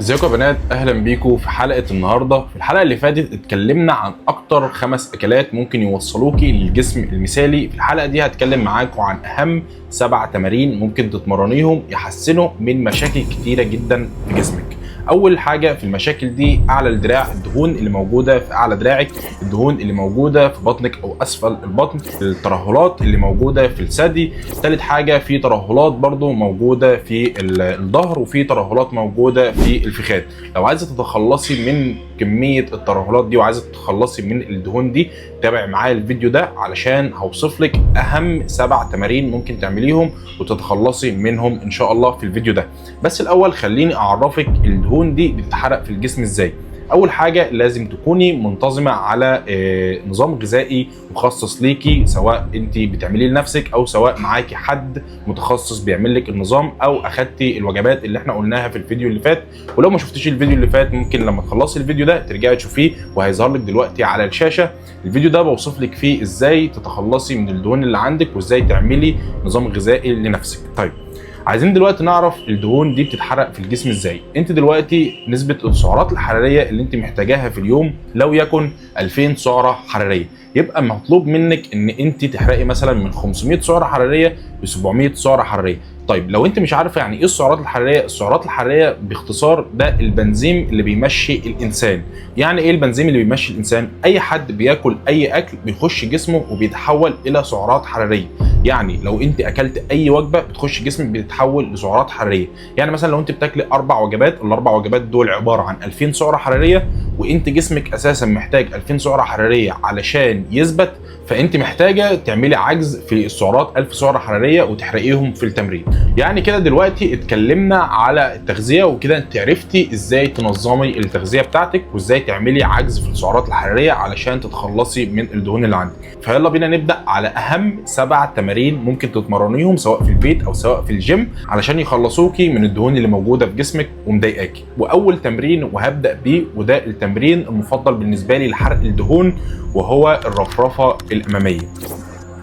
ازيكم يا بنات، اهلا بيكم في حلقه النهارده. في الحلقه اللي فاتت اتكلمنا عن اكتر 5 اكلات ممكن يوصلوكي للجسم المثالي. في الحلقه دي هتكلم معاكم عن اهم 7 تمارين ممكن تتمرنيهم يحسنوا من مشاكل كتيره جدا في جسمك. اول حاجه في المشاكل دي اعلى الدراع، الدهون اللي موجوده في اعلى دراعك، الدهون اللي موجوده في بطنك او اسفل البطن، الترهلات اللي موجوده في الثدي. ثالث حاجه في ترهلات برضو موجوده في الظهر، وفي ترهلات موجوده في الفخاد. لو عايزه تتخلصي من كميه الترهلات دي وعايزه تتخلصي من الدهون دي، تابع معايا الفيديو ده علشان هوصف لك اهم 7 تمارين ممكن تعمليهم وتتخلصي منهم ان شاء الله في الفيديو ده. بس الاول خليني اعرفك الدهون دي بتتحرق في الجسم ازاي. اول حاجه لازم تكوني منتظمه على نظام غذائي مخصص ليكي، سواء انت بتعمليه لنفسك او سواء معاكي حد متخصص بيعمل لك النظام، او اخدتي الوجبات اللي احنا قلناها في الفيديو اللي فات. ولو ما شفتيش الفيديو اللي فات ممكن لما تخلصي الفيديو ده ترجعي تشوفيه وهيظهر لك دلوقتي على الشاشه. الفيديو ده بوصف لك فيه ازاي تتخلصي من الدهون اللي عندك وازاي تعملي نظام غذائي لنفسك. طيب، عايزين دلوقتي نعرف الدهون دي بتتحرق في الجسم ازاي. انت دلوقتي نسبة السعرات الحرارية اللي انت محتاجاها في اليوم لو يكن 2000 سعرة حرارية، يبقى مطلوب منك ان انت تحرقي مثلا من 500 سعرة حرارية ل 700 سعرة حرارية. طيب، لو انت مش عارفه يعني ايه السعرات الحراريه، السعرات الحراريه باختصار ده البنزيم اللي بيمشي الانسان. يعني ايه البنزيم اللي بيمشي الانسان؟ اي حد بياكل اي اكل بيخش جسمه وبيتحول الى سعرات حراريه. يعني لو انت اكلت اي وجبه بتخش جسمك بتتحول لسعرات حراريه. يعني مثلا لو انت بتاكلي 4 وجبات، ال4 وجبات دول عباره عن 2000 سعره حراريه، وانت جسمك اساسا محتاج 2000 سعره حراريه علشان يثبت، فانت محتاجه تعملي عجز في السعرات 1000 سعره حراريه وتحرقيهم في التمرين. يعني كده دلوقتي اتكلمنا على التغذيه، وكده انت عرفتي ازاي تنظمي التغذيه بتاعتك وازاي تعملي عجز في السعرات الحراريه علشان تتخلصي من الدهون اللي عندك. فيلا بينا نبدا على اهم 7 تمارين ممكن تتمرنيهم سواء في البيت او سواء في الجيم علشان يخلصوكي من الدهون اللي موجوده في جسمك ومضايقاكي. واول تمرين وهبدا بيه، وده التمرين المفضل بالنسبه لي لحرق الدهون، وهو الرفرفه الاماميه.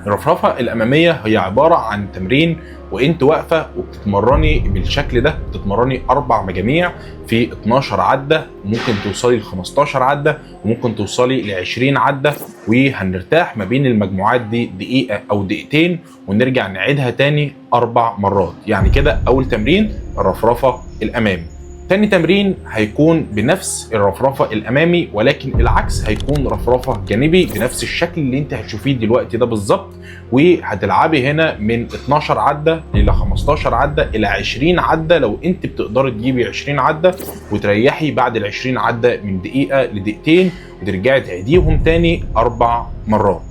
الرفرفه الاماميه هي عباره عن تمرين وانت واقفه وبتتمرني بالشكل ده، بتتمرني 4 مجاميع في 12 عده، وممكن توصلي ل 15 عده، وممكن توصلي ل 20 عده، وهنرتاح ما بين المجموعات دي دقيقه او دقيقتين ونرجع نعيدها تاني 4 مرات. يعني كده اول تمرين الرفرفه الامامي. تاني تمرين هيكون بنفس الرفرفه الامامي، ولكن العكس، هيكون رفرفه جانبي بنفس الشكل اللي انت هتشوفيه دلوقتي ده بالظبط. وهتلعبي هنا من 12 عده الى 15 عده الى 20 عده لو انت بتقدري تجيبي 20 عده، وتريحي بعد ال 20 عده من دقيقه لدقيقتين وترجعي تعيديهم تاني 4 مرات.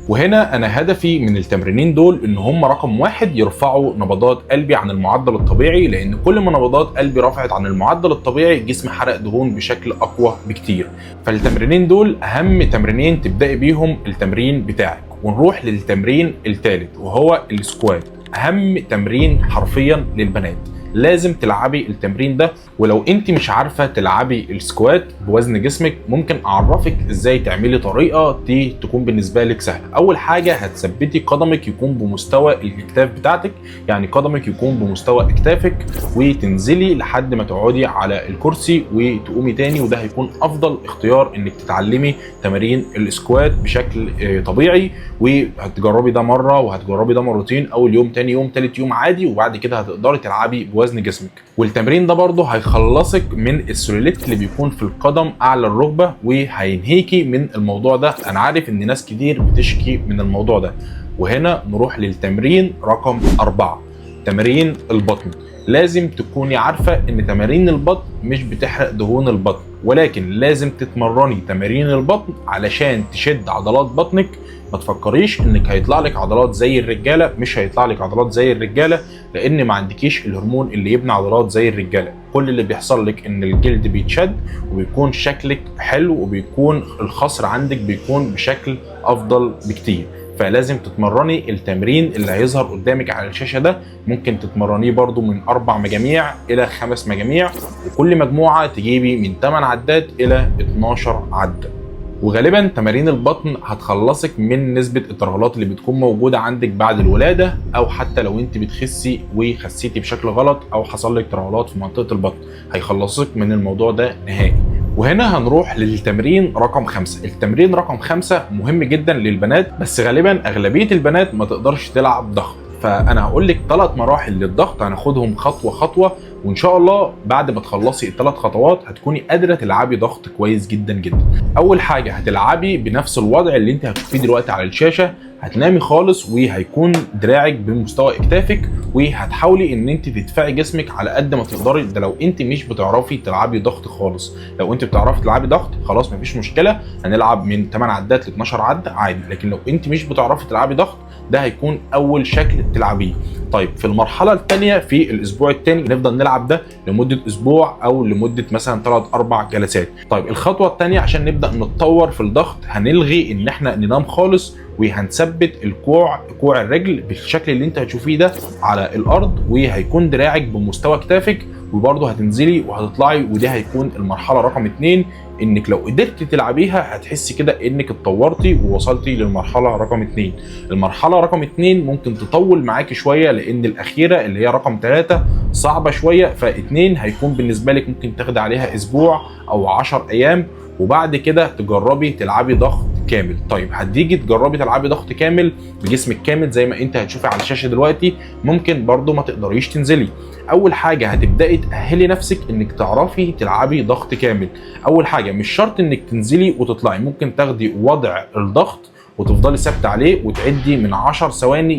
وهنا انا هدفي من التمرينين دول ان هم رقم 1 يرفعوا نبضات قلبي عن المعدل الطبيعي، لان كل ما نبضات قلبي رفعت عن المعدل الطبيعي جسمي حرق دهون بشكل اقوى بكتير. فالتمرينين دول اهم تمرينين تبداي بيهم التمرين بتاعك. ونروح للتمرين الثالث وهو السكوات، اهم تمرين حرفيا للبنات. لازم تلعبي التمرين ده، ولو انت مش عارفه تلعبي السكوات بوزن جسمك ممكن اعرفك ازاي تعملي طريقه تكون بالنسبه لك سهله. اول حاجه هتثبتي قدمك يكون بمستوى الاكتاف بتاعتك، يعني قدمك يكون بمستوى اكتافك، وتنزلي لحد ما تقعدي على الكرسي وتقومي تاني. وده هيكون افضل اختيار انك تتعلمي تمارين السكوات بشكل طبيعي. وهتجربي ده مره وهتجربي ده مرتين، اول يوم، تاني يوم، تالت يوم عادي، وبعد كده هتقدري تلعبي بوزن جسمك. والتمرين ده برضه هيخلصك من السلوليت اللي بيكون في القدم اعلى الركبه، وهينهيكي من الموضوع ده. انا عارف ان ناس كتير بتشكي من الموضوع ده. وهنا نروح للتمرين رقم 4، تمرين البطن. لازم تكوني عارفه ان تمارين البطن مش بتحرق دهون البطن، ولكن لازم تتمرني تمارين البطن علشان تشد عضلات بطنك. ما تفكريش انك هيطلع لك عضلات زي الرجاله، مش هيطلع لك عضلات زي الرجاله، لان ما عندكيش الهرمون اللي يبني عضلات زي الرجاله. كل اللي بيحصل لك ان الجلد بيتشد وبيكون شكلك حلو، وبيكون الخصر عندك بيكون بشكل افضل بكتير. فلازم تتمرني التمرين اللي هيظهر قدامك على الشاشه ده. ممكن تتمرنيه برضو من 4 مجاميع الى 5 مجاميع، وكل مجموعه تجيبي من 8 عدات الى 12 عده. وغالبا تمارين البطن هتخلصك من نسبه الترهلات اللي بتكون موجوده عندك بعد الولاده، او حتى لو انت بتخسي وخسيتي بشكل غلط او حصل لك ترهلات في منطقه البطن، هيخلصك من الموضوع ده نهائي. وهنا هنروح للتمرين رقم 5. التمرين رقم 5 مهم جدا للبنات، بس غالبا اغلبيه البنات ما تقدرش تلعب ضغط. فانا هقول لك 3 مراحل للضغط هناخدهم خطوه خطوه، وان شاء الله بعد ما تخلصي ال3 خطوات هتكوني قادره تلعبي ضغط كويس جدا جدا. اول حاجه هتلعبي بنفس الوضع اللي انت هتشوفيه دلوقتي على الشاشه، هتنامي خالص وهيكون دراعك بمستوى اكتافك، وهتحاولي ان انت تدفعي جسمك على قد ما تقدري. ده لو انت مش بتعرفي تلعبي ضغط خالص. لو انت بتعرفي تلعبي ضغط خلاص مفيش مشكله، هنلعب من 8 عدات ل 12 عده عادي. لكن لو انت مش بتعرفي تلعبي ضغط، ده هيكون اول شكل تلعبيه. طيب في المرحله الثانيه في الاسبوع الثاني نفضل نلعب ده لمده اسبوع او لمده مثلا 3-4 جلسات. طيب الخطوه الثانيه عشان نبدا نتطور في الضغط، هنلغي ان احنا ننام خالص، وهنثبت كوع الرجل بالشكل اللي انت هتشوفيه ده على الارض، وهيكون دراعك بمستوى كتافك، وبرضه هتنزلي وهتطلعي. ودي هيكون المرحله رقم 2، انك لو قدرتي تلعبيها هتحسي كده انك اتطورتي ووصلتي للمرحله رقم 2. المرحله رقم 2 ممكن تطول معاكي شويه، لان الاخيره اللي هي رقم 3 صعبه شويه، ف2 هيكون بالنسبه لك ممكن تاخدي عليها اسبوع او 10 ايام، وبعد كده تجربي تلعبي ضغط كامل. طيب هتيجي تجربي تلعبي ضغط كامل بجسمك كامل زي ما انت هتشوفي على الشاشه دلوقتي، ممكن برضو ما تقدريش تنزلي. اول حاجه هتبداي تاهلي نفسك انك تعرفي تلعبي ضغط كامل. اول حاجه مش شرط انك تنزلي وتطلعي، ممكن تاخدي وضع الضغط وتفضلي ثابته عليه وتعدي من 10 ثواني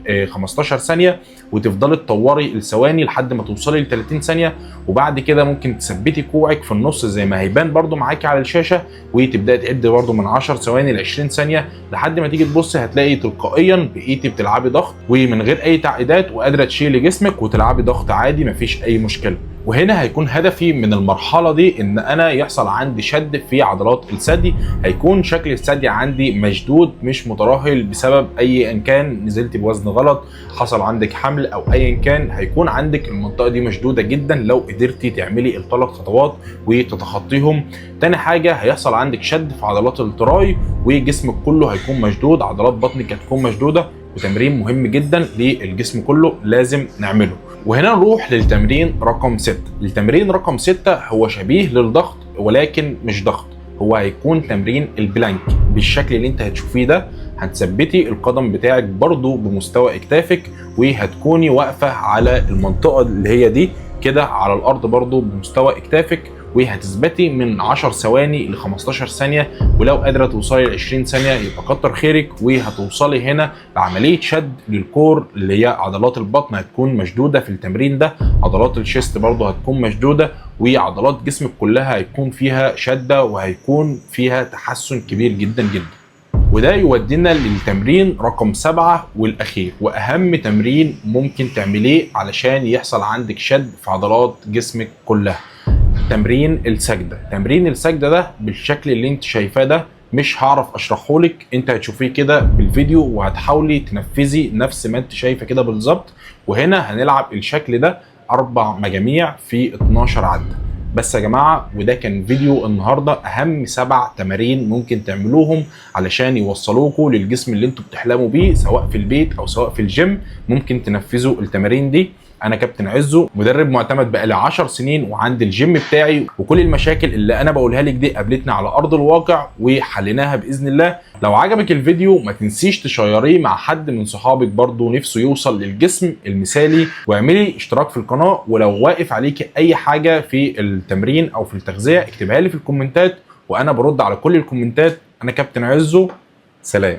ل 15 ثانيه، وتفضلي تطوري الثواني لحد ما توصلي ل 30 ثانيه. وبعد كده ممكن تثبتي كوعك في النص زي ما هيبان برده معاكي على الشاشه، وتبداي تعدي برده من 10 ثواني ل 20 ثانيه، لحد ما تيجي تبصي هتلاقي تلقائيا بقيتي بتلعبي ضغط ومن غير اي تعقيدات، وقادره تشيلي جسمك وتلعبي ضغط عادي مفيش اي مشكله. وهنا هيكون هدفي من المرحله دي ان انا يحصل عندي شد في عضلات الثدي، هيكون شكل الثدي عندي مشدود مش مترهل بسبب اي ان كان نزلت بوزن غلط، حصل عندك حمل او ايا كان، هيكون عندك المنطقه دي مشدوده جدا لو قدرتي تعملي ال3 خطوات وتتخطيهم. تاني حاجه هيحصل عندك شد في عضلات التراي، وجسمك كله هيكون مشدود، عضلات بطنك هتكون مشدوده، وتمرين مهم جدا للجسم كله لازم نعمله. وهنا نروح للتمرين رقم 6. التمرين رقم 6 هو شبيه للضغط ولكن مش ضغط، هو هيكون تمرين البلانك بالشكل اللي انت هتشوفيه ده. هتثبتي القدم بتاعك برضو بمستوى اكتافك، وهتكوني واقفه على المنطقه اللي هي دي كده على الارض برضو بمستوى اكتافك، وهتثبتي من 10 ثواني ل 15 ثانيه، ولو قادره توصلي ل 20 ثانيه يبقى كتر خيرك. وهتوصلي هنا لعمليه شد للكور اللي هي عضلات البطن هتكون مشدوده في التمرين ده، عضلات الشيست برضه هتكون مشدوده، وعضلات جسمك كلها هيكون فيها شده وهيكون فيها تحسن كبير جدا جدا. وده يودينا للتمرين رقم 7 والاخير، واهم تمرين ممكن تعمليه علشان يحصل عندك شد في عضلات جسمك كلها، تمرين السجده. تمرين السجده ده بالشكل اللي انت شايفاه ده مش هعرف اشرحه لك، انت هتشوفيه كده بالفيديو وهتحاولي تنفذي نفس ما انت شايفه كده بالظبط. وهنا هنلعب الشكل ده 4 مجاميع في 12 عده بس يا جماعه. وده كان فيديو النهارده، اهم 7 تمارين ممكن تعملوهم علشان يوصلوكوا للجسم اللي انتوا بتحلموا بيه، سواء في البيت او سواء في الجيم. ممكن تنفذوا التمارين دي. انا كابتن عزو، مدرب معتمد بقالي 10 سنين وعندي الجيم بتاعي، وكل المشاكل اللي انا بقولها لك دي قابلتنا على ارض الواقع وحليناها باذن الله. لو عجبك الفيديو ما تنسيش تشيريه مع حد من صحابك برضو نفسه يوصل للجسم المثالي، واعملي اشتراك في القناه. ولو واقف عليك اي حاجه في التمرين او في التغذيه اكتبها لي في الكومنتات، وانا برد على كل الكومنتات. انا كابتن عزو، سلام.